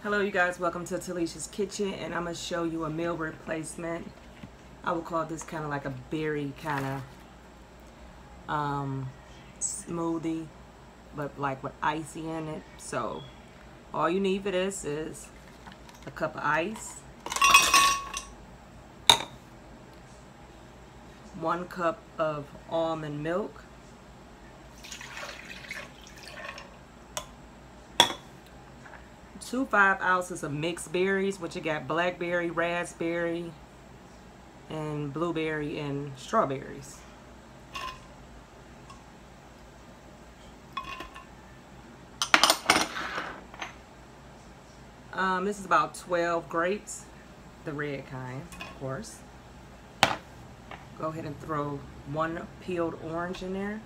Hello you guys, welcome to Talicia's Kitchen, and I'm going to show you a meal replacement. I would call this kind of like a berry kind of smoothie, but like with icy in it. So all you need for this is a cup of ice, 1 cup of almond milk, 2 5-ounces of mixed berries, which you got blackberry, raspberry, and blueberry and strawberries. This is about 12 grapes, the red kind, of course. Go ahead and throw 1 peeled orange in there,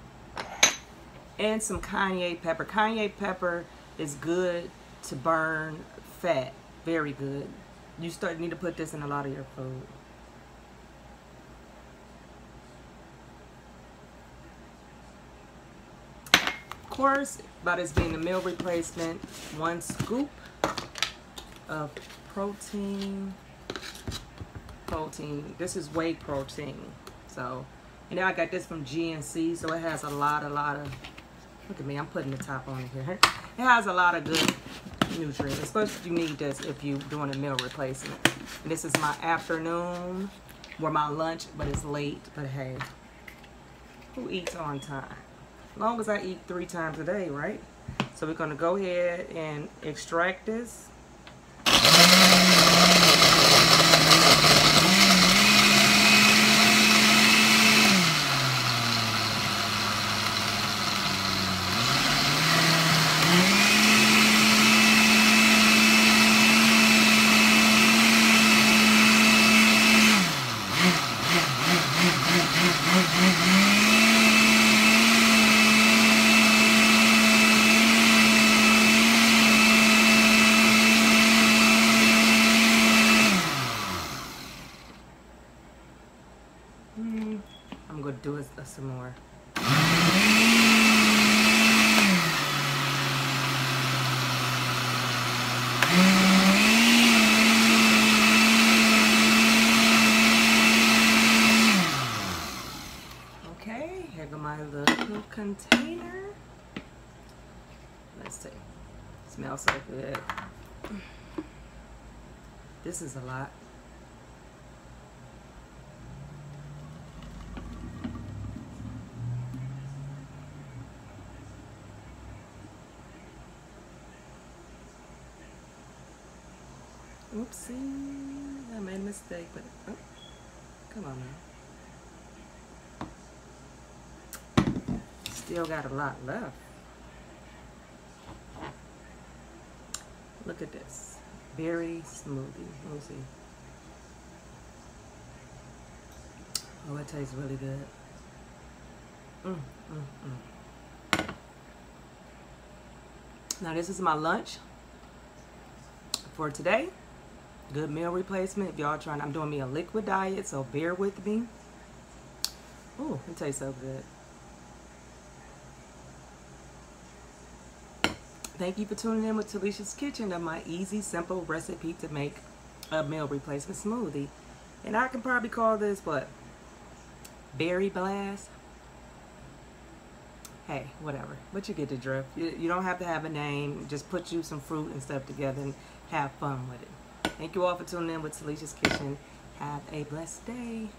and some cayenne pepper. Cayenne pepper is good to burn fat, very good. You need to put this in a lot of your food. Of course, by this being a meal replacement, 1 scoop of protein. This is whey protein. So, and now I got this from GNC, so it has a lot of, look at me, I'm putting the top on it here. It has a lot of good nutrients, especially you need this if you're doing a meal replacement. And this is my afternoon, or my lunch, but it's late, but hey, who eats on time? As long as I eat 3 times a day, right? So we're gonna go ahead and extract this. I'm going to do it some more. Okay, here go my little container. Let's see. Smells so good. This is a lot. Oopsie, I made a mistake, but oh, come on now. Still got a lot left. Look at this, berry smoothie. Let me see. Oh, it tastes really good. Now this is my lunch for today. Good meal replacement. If y'all trying, I'm doing me a liquid diet, so bear with me. Oh, it tastes so good. Thank you for tuning in with Talicia's Kitchen, of my easy, simple recipe to make a meal replacement smoothie. And I can probably call this, what? Berry blast? Hey, whatever. But you get the drift. You don't have to have a name. Just put you some fruit and stuff together and have fun with it. Thank you all for tuning in with Talicia's Kitchen. Have a blessed day.